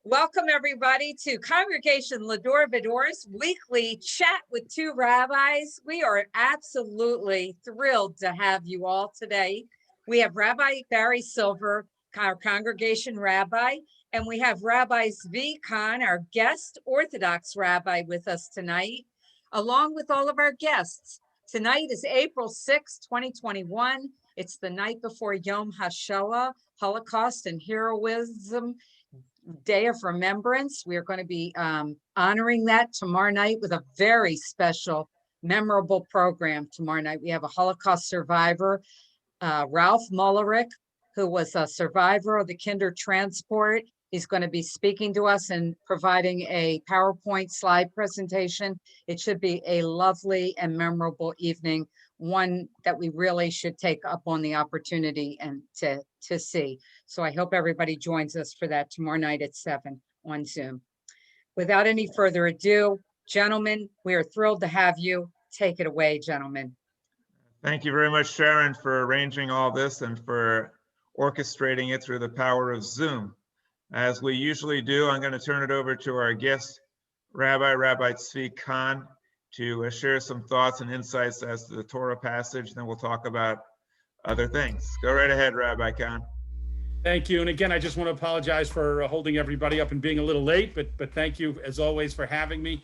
Welcome, everybody, to Congregation L'Dor Va-Dor's weekly chat with two rabbis. We are absolutely thrilled to have you all today. We have Rabbi Barry Silver, our congregation rabbi, and we have Rabbi Zvi Kahn, our guest Orthodox rabbi, with us tonight, along with all of our guests. Tonight is April 6, 2021. It's the night before Yom HaShoah, Holocaust and Heroism Day of Remembrance. We are going to be honoring that tomorrow night with a very special, memorable program tomorrow night. We have a Holocaust survivor, Ralph Mullerich, who was a survivor of the Kinder transport. He's going to be speaking to us and providing a PowerPoint slide presentation. It should be a lovely and memorable evening, one that we really should take up on the opportunity and to see. So I hope everybody joins us for that tomorrow night at 7 on Zoom. Without any further ado, gentlemen, we are thrilled to have you. Take it away, gentlemen. Thank you very much, Sharon, for arranging all this and for orchestrating it through the power of Zoom. As we usually do, I'm going to turn it over to our guest, Rabbi Zvi Kahn, to share some thoughts and insights as to the Torah passage. Then we'll talk about other things. Go right ahead, Rabbi Kahn. Thank you. And again, I just want to apologize for holding everybody up and being a little late, but thank you as always for having me.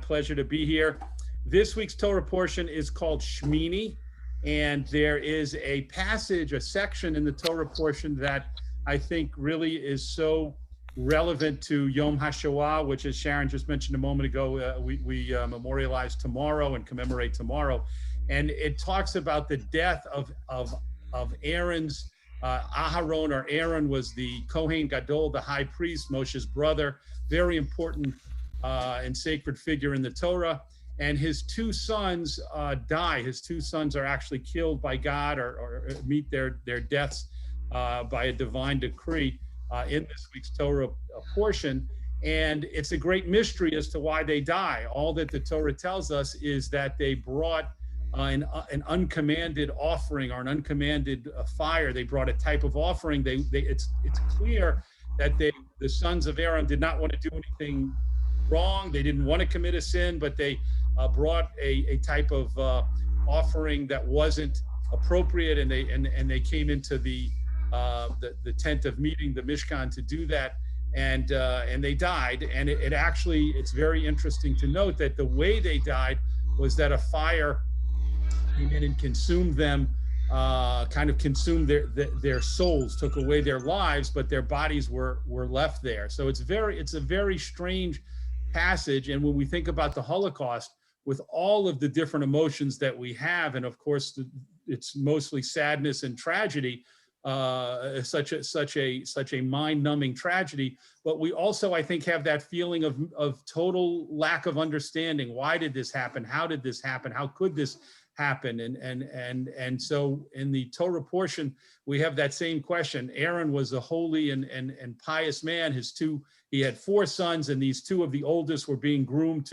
Pleasure to be here. This week's Torah portion is called Shemini, and there is a passage, a section in the Torah portion that I think really is so relevant to Yom HaShoah, which, as Sharon just mentioned a moment ago, we memorialize tomorrow and commemorate tomorrow. And it talks about the death of Aaron's, Aharon, or Aaron was the Kohen Gadol, the high priest, Moshe's brother, very important and sacred figure in the Torah. And his two sons die. His two sons are actually killed by God or meet their deaths by a divine decree in this week's Torah portion. And it's a great mystery as to why they die. All that the Torah tells us is that they brought an uncommanded offering or an uncommanded fire. They brought a type of offering. It's clear that the sons of Aaron did not want to do anything wrong. They didn't want to commit a sin, but they brought a type of offering that wasn't appropriate, and they came into the tent of meeting, the Mishkan, to do that, and they died. And it's very interesting to note that the way they died was that a fire came in and consumed them, kind of consumed their souls, took away their lives, but their bodies were left there. So it's a very strange passage. And when we think about the Holocaust, with all of the different emotions that we have, and of course it's mostly sadness and tragedy, such a mind-numbing tragedy, but we also, I think, have that feeling of total lack of understanding. Why did this happen? How did this happen? How could this happen? And so in the Torah portion, we have that same question. Aaron was a holy and pious man. He had 4 sons, and these 2 of the oldest were being groomed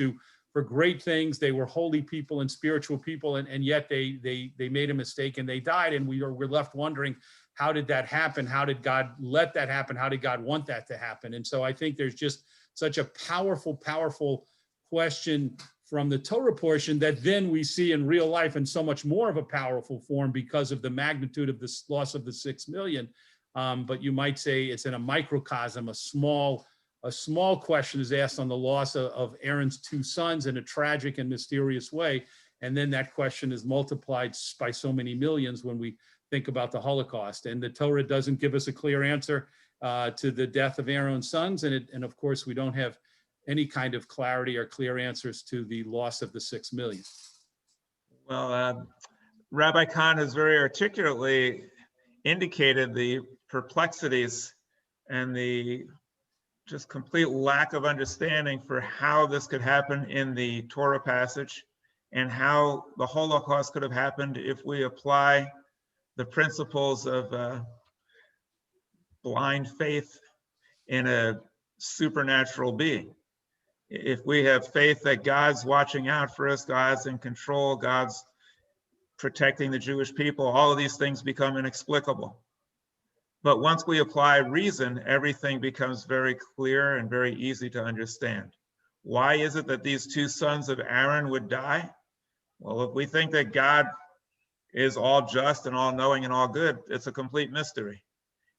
for great things. They were holy people and spiritual people, and yet they made a mistake and they died. And we're left wondering, how did that happen? How did God let that happen? How did God want that to happen? And so I think there's just such a powerful question from the Torah portion that then we see in real life in so much more of a powerful form because of the magnitude of this loss of the 6 million. But you might say it's in a microcosm. A small question is asked on the loss of Aaron's 2 sons in a tragic and mysterious way. And then that question is multiplied by so many millions when we think about the Holocaust. And the Torah doesn't give us a clear answer to the death of Aaron's sons. And of course, we don't have any kind of clarity or clear answers to the loss of the 6 million. Well, Rabbi Kahn has very articulately indicated the perplexities and the just complete lack of understanding for how this could happen in the Torah passage and how the Holocaust could have happened if we apply the principles of blind faith in a supernatural being. If we have faith that God's watching out for us, God's in control, God's protecting the Jewish people, all of these things become inexplicable. But once we apply reason, everything becomes very clear and very easy to understand. Why is it that these two sons of Aaron would die? Well, if we think that God is all just and all knowing and all good, it's a complete mystery.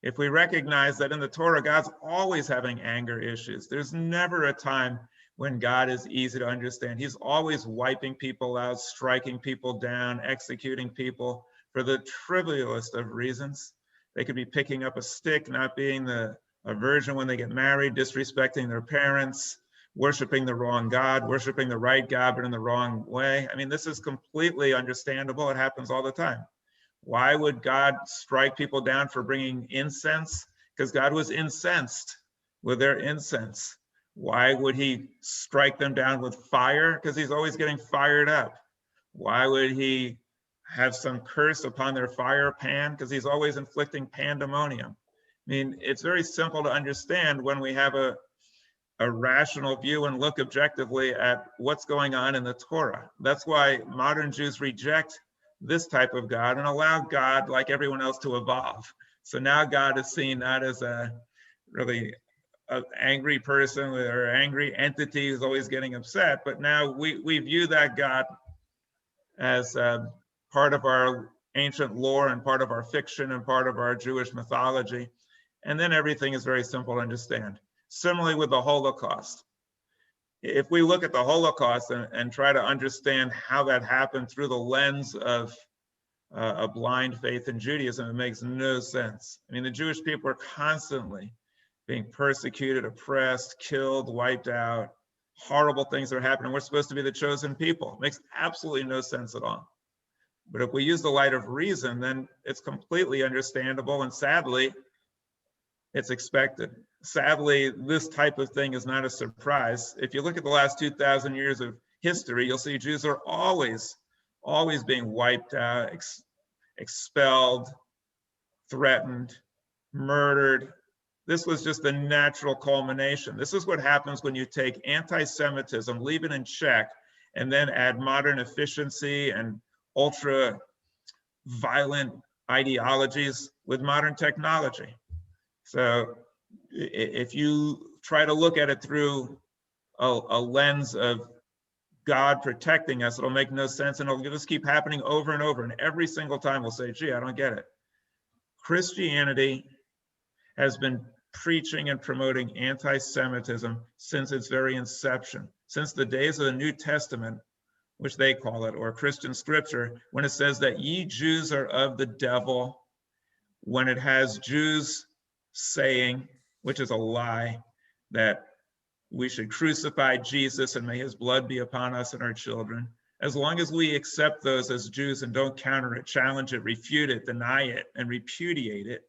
If we recognize that in the Torah, God's always having anger issues, there's never a time when God is easy to understand. He's always wiping people out, striking people down, executing people for the trivialest of reasons. They could be picking up a stick, not being a virgin when they get married, disrespecting their parents, worshiping the wrong God, worshiping the right God, but in the wrong way. I mean, this is completely understandable. It happens all the time. Why would God strike people down for bringing incense? Because God was incensed with their incense. Why would he strike them down with fire? Because he's always getting fired up. Why would he have some curse upon their fire pan? Because he's always inflicting pandemonium. I mean, it's very simple to understand when we have a rational view and look objectively at what's going on in the Torah. That's why modern Jews reject this type of God and allow God, like everyone else, to evolve. So now God is seen not as a really an angry person or angry entity who's always getting upset, but now we view that God as part of our ancient lore and part of our fiction and part of our Jewish mythology. And then everything is very simple to understand. Similarly with the Holocaust. If we look at the Holocaust and try to understand how that happened through the lens of a blind faith in Judaism, it makes no sense. I mean, the Jewish people are constantly being persecuted, oppressed, killed, wiped out. Horrible things are happening. We're supposed to be the chosen people. It makes absolutely no sense at all. But if we use the light of reason, then it's completely understandable, and sadly, it's expected. Sadly, this type of thing is not a surprise. If you look at the last 2,000 years of history, you'll see Jews are always being wiped out, expelled, threatened, murdered. This was just the natural culmination. This is what happens when you take anti-Semitism, leave it in check, and then add modern efficiency and ultra violent ideologies with modern technology. So if you try to look at it through a lens of God protecting us, it'll make no sense, and it'll just keep happening over and over. And every single time we'll say, gee, I don't get it. Christianity has been preaching and promoting anti-Semitism since its very inception, since the days of the New Testament, which they call it, or Christian scripture, when it says that ye Jews are of the devil, when it has Jews saying, which is a lie, that we should crucify Jesus and may his blood be upon us and our children. As long as we accept those as Jews and don't counter it, challenge it, refute it, deny it, and repudiate it,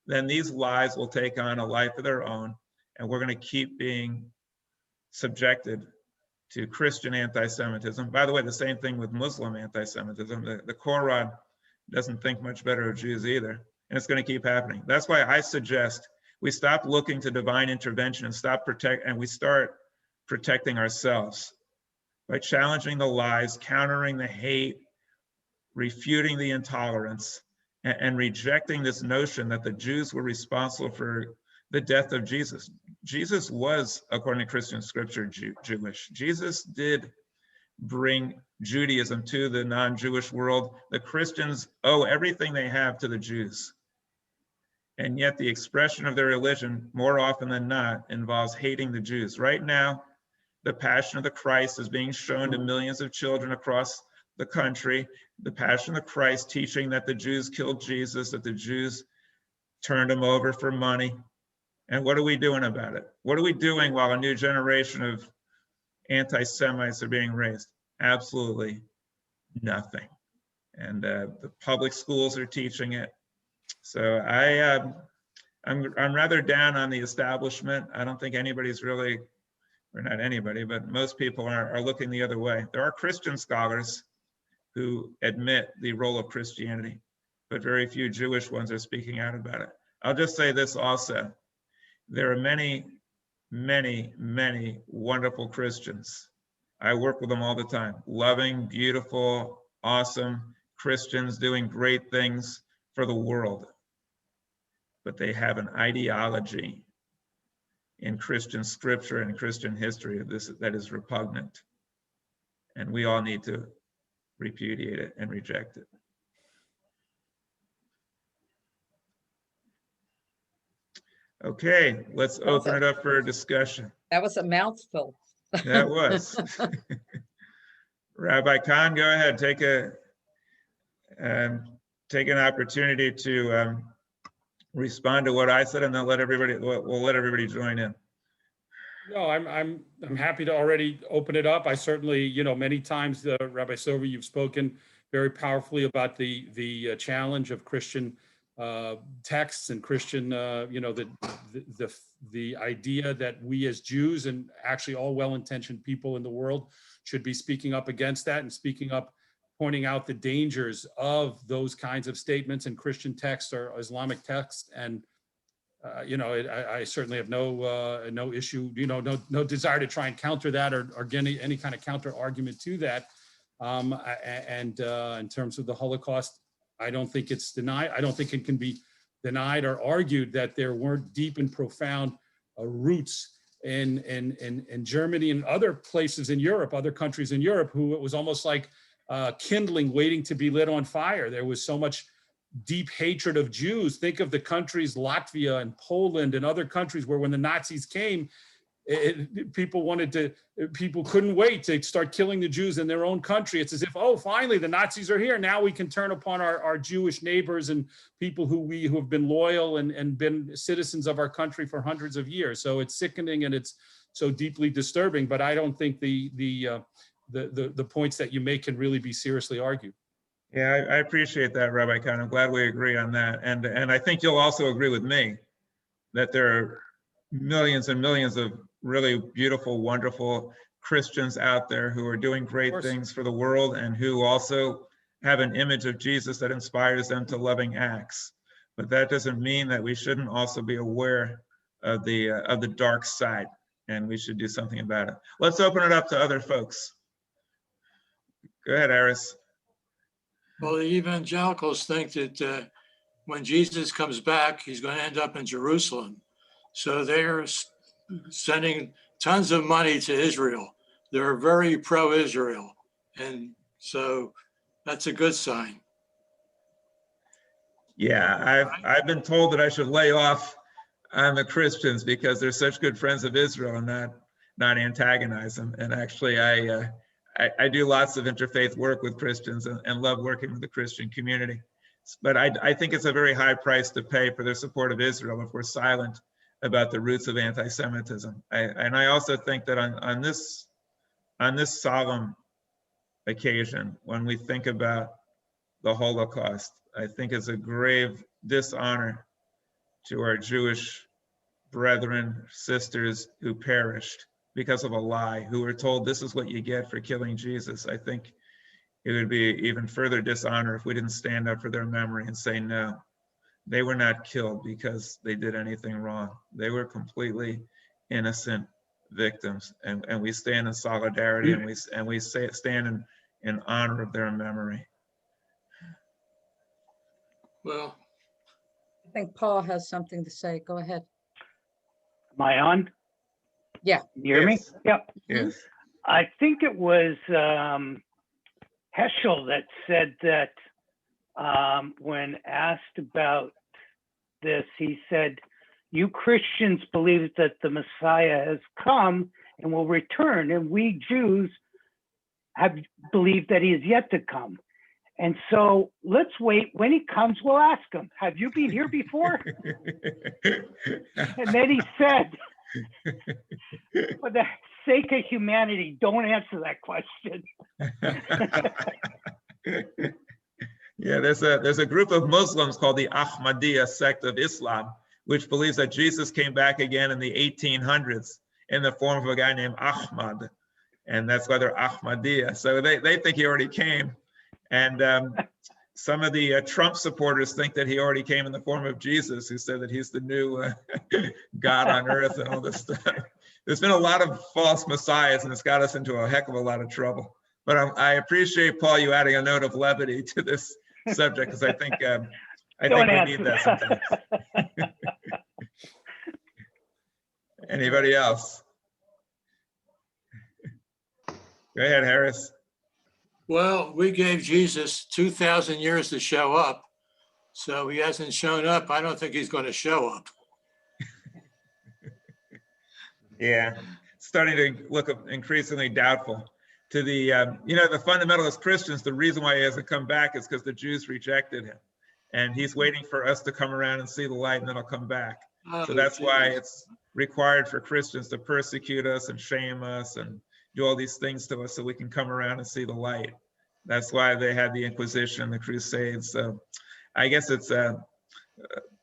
then these lies will take on a life of their own, and we're going to keep being subjected to Christian anti-Semitism. By the way, the same thing with Muslim anti-Semitism. The Quran doesn't think much better of Jews either, and it's going to keep happening. That's why I suggest we stop looking to divine intervention and we start protecting ourselves by challenging the lies, countering the hate, refuting the intolerance, and rejecting this notion that the Jews were responsible for the death of Jesus. Jesus was, according to Christian scripture, Jewish. Jesus did bring Judaism to the non-Jewish world. The Christians owe everything they have to the Jews. And yet the expression of their religion, more often than not, involves hating the Jews. Right now, the Passion of the Christ is being shown to millions of children across the country. The Passion of the Christ teaching that the Jews killed Jesus, that the Jews turned him over for money. And what are we doing about it? What are we doing while a new generation of anti-Semites are being raised? Absolutely nothing. And the public schools are teaching it. So I'm rather down on the establishment. I don't think anybody's really, or not anybody, but most people are looking the other way. There are Christian scholars who admit the role of Christianity, but very few Jewish ones are speaking out about it. I'll just say this also. There are many, many, many wonderful Christians. I work with them all the time. Loving, beautiful, awesome Christians doing great things for the world. but they have an ideology in Christian scripture and Christian history that is repugnant. And we all need to repudiate it and reject it. Okay, let's open it up for a discussion. That was a mouthful. That was. Rabbi Kahn, go ahead, take an opportunity to respond to what I said, and then we'll let everybody join in. No, I'm happy to already open it up. I certainly, many times, Rabbi Silver, you've spoken very powerfully about the challenge of Christian texts and Christian, the idea that we as Jews and actually all well-intentioned people in the world should be speaking up against that and speaking up, pointing out the dangers of those kinds of statements in Christian texts or Islamic texts. And I certainly have no issue, no desire to try and counter that or get any kind of counter argument to that. And in terms of the Holocaust, I don't think it's denied. I don't think it can be denied or argued that there weren't deep and profound roots in Germany and other places in Europe, other countries in Europe, who it was almost like kindling waiting to be lit on fire. There was so much deep hatred of Jews. Think of the countries, Latvia and Poland and other countries where when the Nazis came, people couldn't wait to start killing the Jews in their own country. It's as if, oh, finally the Nazis are here. Now we can turn upon our Jewish neighbors and people who have been loyal and been citizens of our country for hundreds of years. So it's sickening and it's so deeply disturbing, but I don't think the points that you make can really be seriously argued. Yeah, I appreciate that, Rabbi Kahn. I'm glad we agree on that. And I think you'll also agree with me that there are millions and millions of really beautiful, wonderful Christians out there who are doing great things for the world and who also have an image of Jesus that inspires them to loving acts. But that doesn't mean that we shouldn't also be aware of the dark side, and we should do something about it. Let's open it up to other folks. Go ahead, Aris. Well, the evangelicals think that when Jesus comes back, he's going to end up in Jerusalem. So they're sending tons of money to Israel. They're very pro-Israel. And so that's a good sign. Yeah, I've been told that I should lay off on the Christians because they're such good friends of Israel and not antagonize them. And actually, I do lots of interfaith work with Christians and love working with the Christian community. But I think it's a very high price to pay for their support of Israel if we're silent about the roots of anti-Semitism. And I also think that on this solemn occasion, when we think about the Holocaust, I think it's a grave dishonor to our Jewish brethren, sisters who perished because of a lie, who were told this is what you get for killing Jesus. I think it would be even further dishonor if we didn't stand up for their memory and say, no, they were not killed because they did anything wrong. They were completely innocent victims, and we stand in solidarity and we stand in honor of their memory. Well, I think Paul has something to say. Go ahead. Am I on? Yeah. You hear me? Yep. Yes. I think it was Heschel that said that when asked about this, he said, you Christians believe that the Messiah has come and will return, and we Jews have believed that he is yet to come. And so let's wait. When he comes, we'll ask him, have you been here before? And then he said, for the sake of humanity, don't answer that question. Yeah, there's a group of Muslims called the Ahmadiyya sect of Islam, which believes that Jesus came back again in the 1800s in the form of a guy named Ahmad. And that's why they're Ahmadiyya. So they think he already came. And some of the Trump supporters think that he already came in the form of Jesus, who said that he's the new God on earth and all this stuff. There's been a lot of false messiahs, and it's got us into a heck of a lot of trouble. But I appreciate, Paul, you adding a note of levity to this subject, because I think I Don't think we ask need that sometimes. Anybody else? Go ahead, Harris. Well, we gave Jesus 2,000 years to show up. So he hasn't shown up. I don't think he's going to show up. Yeah, starting to look increasingly doubtful. To the, the fundamentalist Christians, the reason why he hasn't come back is because the Jews rejected him. And he's waiting for us to come around and see the light, and then he'll come back. So that's why it's required for Christians to persecute us and shame us and do all these things to us so we can come around and see the light. That's why they had the Inquisition and the Crusades. So I guess it's to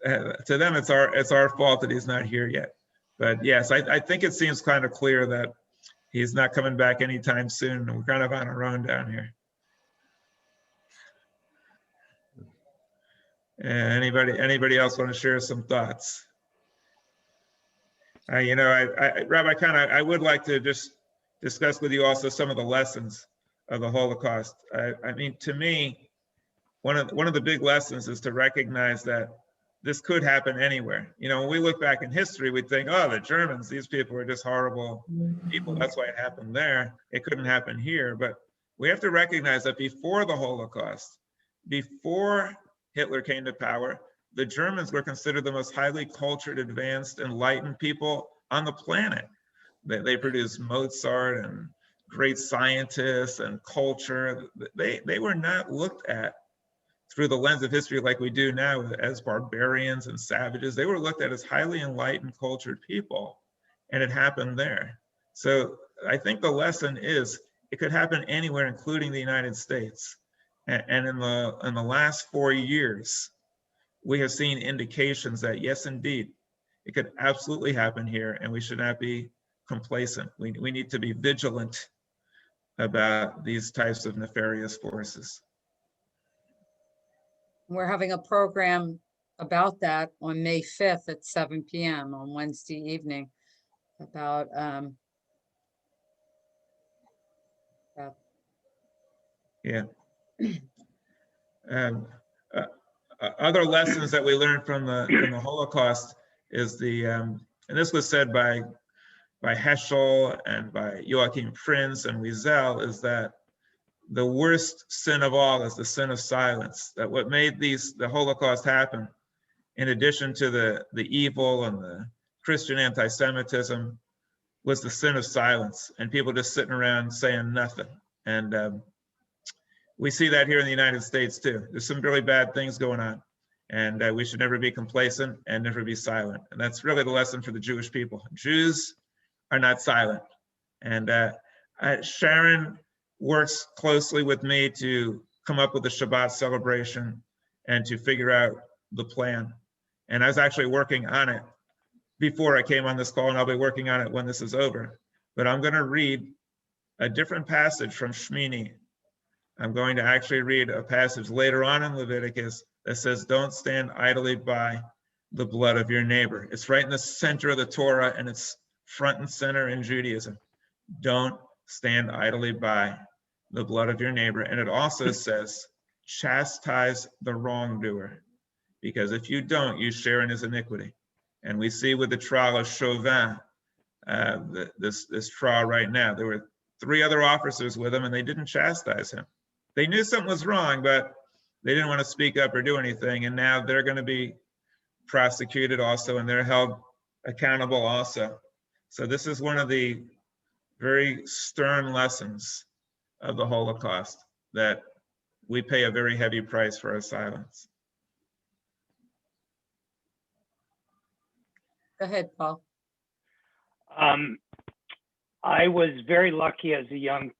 them it's our fault that he's not here yet. But yes, I think it seems kind of clear that he's not coming back anytime soon. We're kind of on our own down here. Anybody else want to share some thoughts? Rabbi Kahn, I would like to just discuss with you also some of the lessons of the Holocaust. I mean, to me, one of the big lessons is to recognize that this could happen anywhere. When we look back in history, we think, oh, the Germans, these people are just horrible people. That's why it happened there. It couldn't happen here. But we have to recognize that before the Holocaust, before Hitler came to power, the Germans were considered the most highly cultured, advanced, enlightened people on the planet. They produced Mozart and great scientists and culture. They were not looked at through the lens of history like we do now as barbarians and savages. They were looked at as highly enlightened, cultured people, and it happened there. So I think the lesson is it could happen anywhere, including the United States. And in the last 4 years, we have seen indications that yes, indeed, it could absolutely happen here, and we should not be complacent. We need to be vigilant about these types of nefarious forces. We're having a program about that on May 5th at 7 p.m. on Wednesday evening about Other lessons that we learned from the Holocaust is and this was said by Heschel and by Joachim Prinz and Wiesel, is that the worst sin of all is the sin of silence. That what made the Holocaust happen, in addition to the evil and the Christian anti-Semitism, was the sin of silence and people just sitting around saying nothing. And we see that here in the United States too. There's some really bad things going on, and we should never be complacent and never be silent. And that's really the lesson for the Jewish people. Jews are not silent. And Sharon works closely with me to come up with the Shabbat celebration and to figure out the plan. And I was actually working on it before I came on this call, and I'll be working on it when this is over. But I'm going to read a different passage from Shemini. I'm going to actually read a passage later on in Leviticus that says, don't stand idly by the blood of your neighbor. It's right in the center of the Torah, and it's front and center in Judaism. Don't stand idly by the blood of your neighbor. And it also says, chastise the wrongdoer, because if you don't, you share in his iniquity. And we see with the trial of Chauvin, this trial right now, there were 3 other officers with him, and they didn't chastise him. They knew something was wrong, but they didn't want to speak up or do anything. And now they're going to be prosecuted also, and they're held accountable also. So this is one of the very stern lessons of the Holocaust, that we pay a very heavy price for our silence. Go ahead, Paul. I was very lucky as a young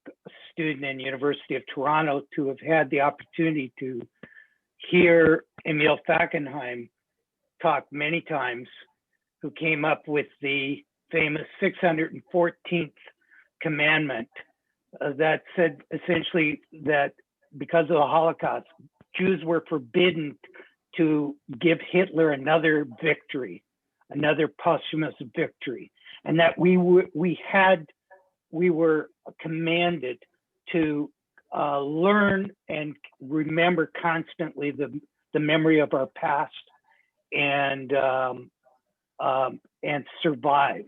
student in University of Toronto to have had the opportunity to hear Emil Fackenheim talk many times, who came up with the famous 614th commandment that said essentially that because of the Holocaust, Jews were forbidden to give Hitler another victory, another posthumous victory, and that we were commanded to learn and remember constantly the the memory of our past and survive.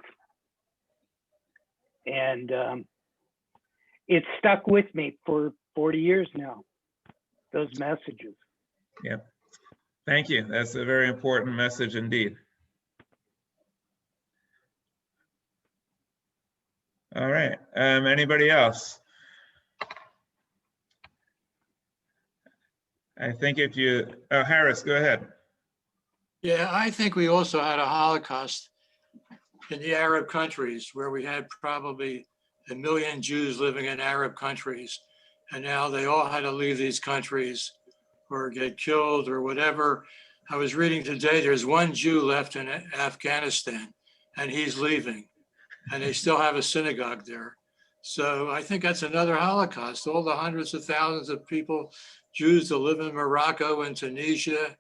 And it's stuck with me for 40 years now, those messages. Yeah. Thank you. That's a very important message indeed. All right. Anybody else? I think if you, oh, Harris, go ahead. Yeah, I think we also had a Holocaust in the Arab countries where we had probably 1 million Jews living in Arab countries. And now they all had to leave these countries or get killed or whatever. I was reading today, there's one Jew left in Afghanistan and he's leaving. And they still have a synagogue there. So I think that's another Holocaust. All the hundreds of thousands of people, Jews that live in Morocco and Tunisia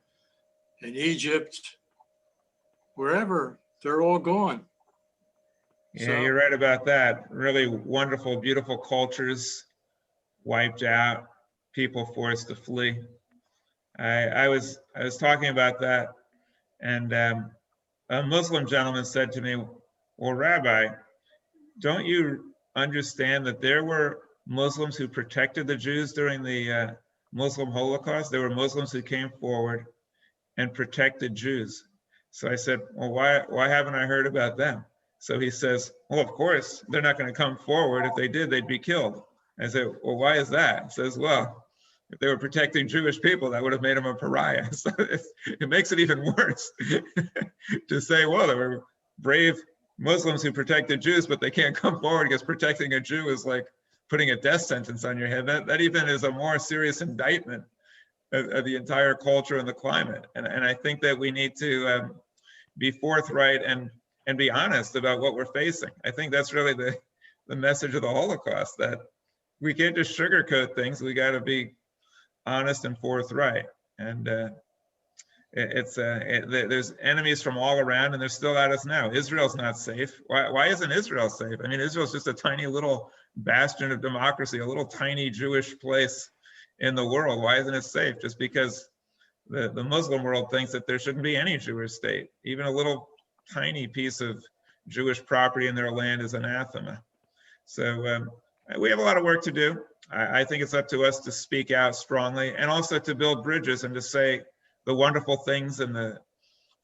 and Egypt, wherever, they're all gone. Yeah, you're right about that. Really wonderful, beautiful cultures wiped out, people forced to flee. I was talking about that, and a Muslim gentleman said to me, well, Rabbi, don't you understand that there were Muslims who protected the Jews during the Muslim Holocaust? There were Muslims who came forward and protected Jews. So I said, well, why haven't I heard about them? So he says, well, of course, they're not going to come forward. If they did, they'd be killed. I said, well, why is that? He says, well, if they were protecting Jewish people, that would have made them a pariah. So it makes it even worse to say, well, there were brave Muslims who protected Jews, but they can't come forward because protecting a Jew is like putting a death sentence on your head. That even is a more serious indictment of the entire culture and the climate. And I think that we need to be forthright and be honest about what we're facing. I think that's really the message of the Holocaust, that we can't just sugarcoat things. We got to be honest and forthright. And there's enemies from all around, and they're still at us now. Israel's not safe. Why isn't Israel safe? I mean, Israel's just a tiny little bastion of democracy, a little tiny Jewish place in the world. Why isn't it safe? Just because the Muslim world thinks that there shouldn't be any Jewish state. Even a little tiny piece of Jewish property in their land is anathema. So we have a lot of work to do. I think it's up to us to speak out strongly, and also to build bridges and to say the wonderful things and the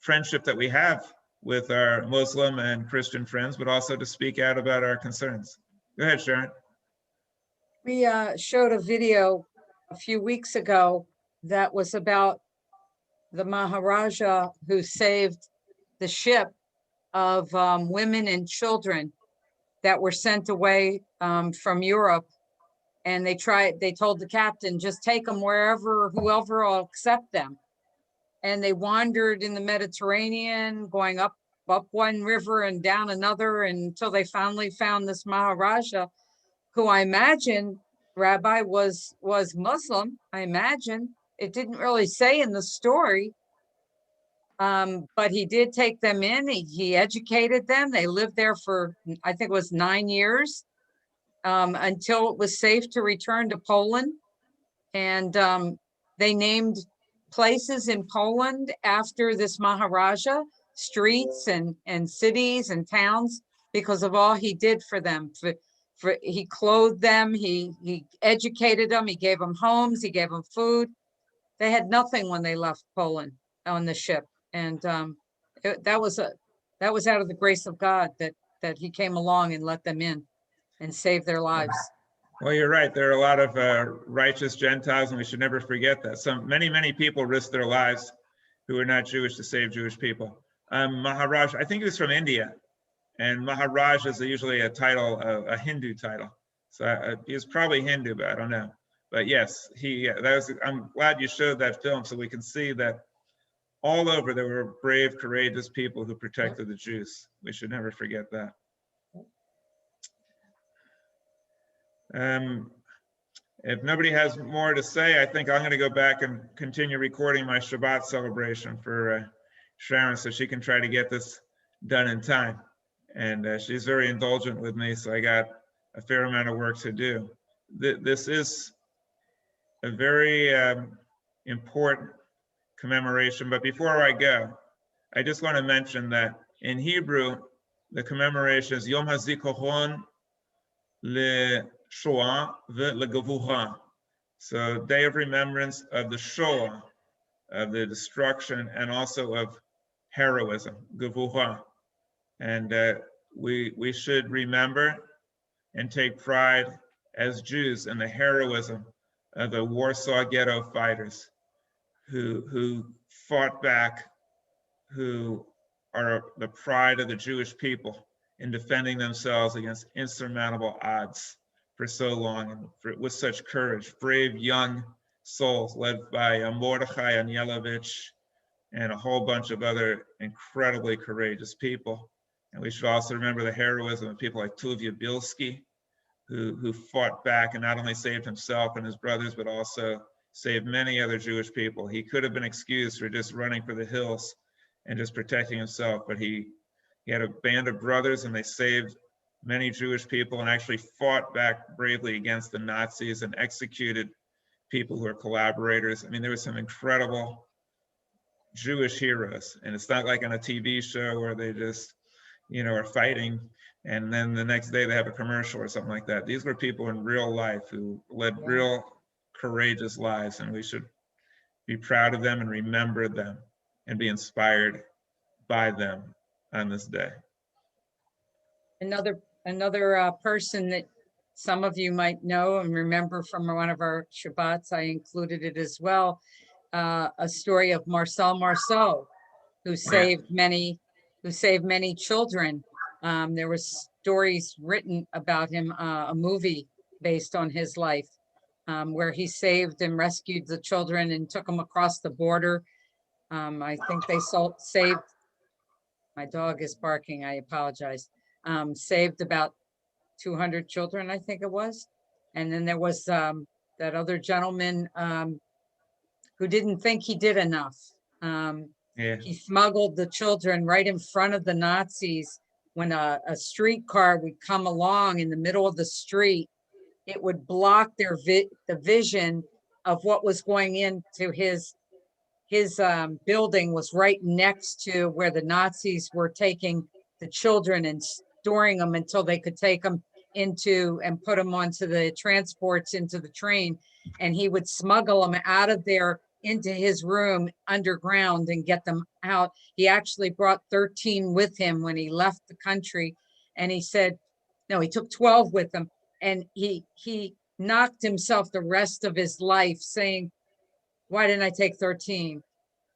friendship that we have with our Muslim and Christian friends, but also to speak out about our concerns. Go ahead, Sharon. We showed a video a few weeks ago that was about the Maharaja who saved the ship of women and children that were sent away from Europe. And they told the captain, just take them wherever, whoever will accept them. And they wandered in the Mediterranean, going up one river and down another until they finally found this Maharaja, who I imagine, Rabbi, was Muslim. I imagine. It didn't really say in the story, but he did take them in. He educated them. They lived there for, I think it was 9 years, until it was safe to return to Poland. And they named places in Poland after this Maharaja, streets and cities and towns, because of all he did for them. He clothed them, he educated them, he gave them homes, he gave them food. They had nothing when they left Poland on the ship. And that was out of the grace of God that he came along and let them in and saved their lives. Well, you're right. There are a lot of righteous Gentiles, and we should never forget that. Many people risked their lives who are not Jewish to save Jewish people. Maharaj, I think he was from India, and Maharaj is usually a title, a Hindu title. So he was probably Hindu, but I don't know. But yes, I'm glad you showed that film so we can see that all over there were brave, courageous people who protected the Jews. We should never forget that. If nobody has more to say, I think I'm going to go back and continue recording my Shabbat celebration for Sharon so she can try to get this done in time. And she's very indulgent with me, so I got a fair amount of work to do. This is a very important commemoration. But before I go, I just want to mention that in Hebrew, the commemoration is Yom HaZikaron LeShoah VeLeGevurah. So Day of Remembrance of the Shoah, of the destruction, and also of heroism, Gevurah. And we should remember and take pride as Jews in the heroism of the Warsaw Ghetto fighters who fought back, who are the pride of the Jewish people in defending themselves against insurmountable odds for so long, and with such courage. Brave young souls led by Mordechai Anielewicz and a whole bunch of other incredibly courageous people. And we should also remember the heroism of people like Tuvia Bilski, who fought back and not only saved himself and his brothers, but also saved many other Jewish people. He could have been excused for just running for the hills and just protecting himself, but he had a band of brothers and they saved many Jewish people and actually fought back bravely against the Nazis and executed people who are collaborators. I mean, there were some incredible Jewish heroes, and it's not like on a TV show where they just, are fighting and then the next day they have a commercial or something like that. These were people in real life who led real courageous lives, and we should be proud of them and remember them and be inspired by them on this day. Another person that some of you might know and remember from one of our Shabbats, I included it as well, a story of Marcel Marceau, who saved many children. There were stories written about him, a movie based on his life, where he saved and rescued the children and took them across the border. I think they saved, my dog is barking, I apologize, saved about 200 children, I think it was. And then there was that other gentleman who didn't think he did enough. He smuggled the children right in front of the Nazis. When a streetcar would come along in the middle of the street, it would block their the vision of what was going into his building was right next to where the Nazis were taking the children and storing them until they could take them into and put them onto the transports into the train. And he would smuggle them out of there into his room underground and get them out. He actually brought 13 with him when he left the country. And he said, no, he took 12 with him. And he knocked himself the rest of his life saying, why didn't I take 13?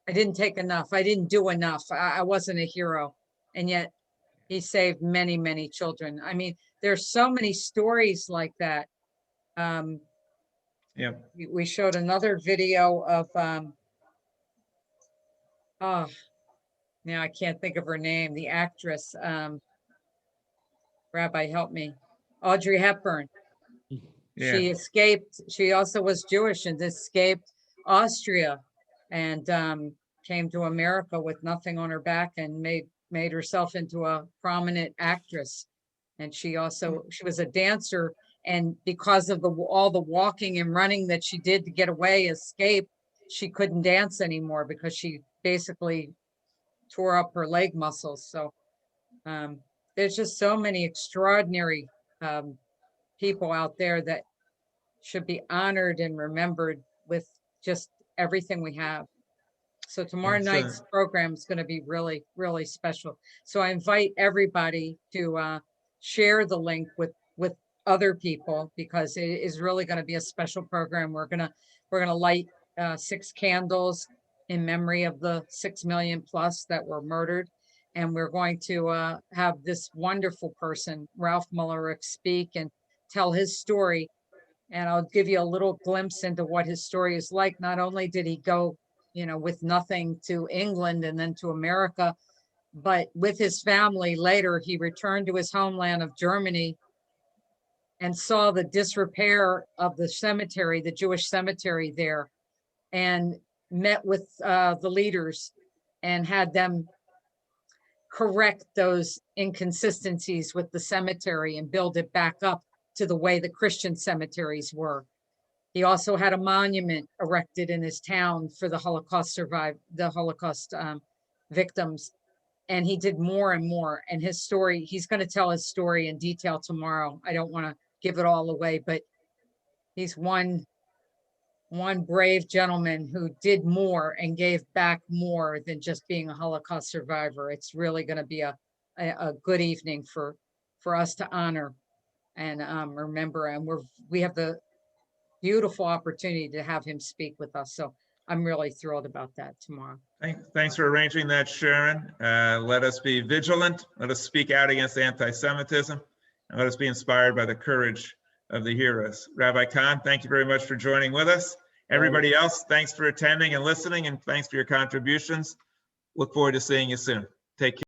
I didn't take enough. I didn't do enough. I wasn't a hero. And yet he saved many, many children. I mean, there's so many stories like that. We showed another video of, now I can't think of her name, the actress, Rabbi, help me, Audrey Hepburn. She escaped, she also was Jewish and escaped Austria and came to America with nothing on her back and made herself into a prominent actress. And she was a dancer, and because of all the walking and running that she did to get away, escape, she couldn't dance anymore because she basically tore up her leg muscles. So there's just so many extraordinary people out there that should be honored and remembered with just everything we have. So tomorrow night's program is going to be really, really special. So I invite everybody to share the link with other people, because it is really going to be a special program. We're gonna light 6 candles in memory of the 6 million plus that were murdered, and we're going to have this wonderful person, Ralph Mullerick, speak and tell his story. And I'll give you a little glimpse into what his story is like. Not only did he go, with nothing to England and then to America, but with his family later, he returned to his homeland of Germany and saw the disrepair of the cemetery, the Jewish cemetery there, and met with the leaders and had them correct those inconsistencies with the cemetery and build it back up to the way the Christian cemeteries were. He also had a monument erected in his town for the Holocaust victims. And he did more and more. And his story, he's going to tell his story in detail tomorrow. I don't want to give it all away, but he's one brave gentleman who did more and gave back more than just being a Holocaust survivor. It's really going to be a good evening for us to honor and remember. And we have the beautiful opportunity to have him speak with us. So I'm really thrilled about that tomorrow. Thanks for arranging that, Sharon. Let us be vigilant. Let us speak out against anti-Semitism, and let us be inspired by the courage of the heroes. Rabbi Kahn, thank you very much for joining with us. Everybody else, thanks for attending and listening, and thanks for your contributions. Look forward to seeing you soon. Take care.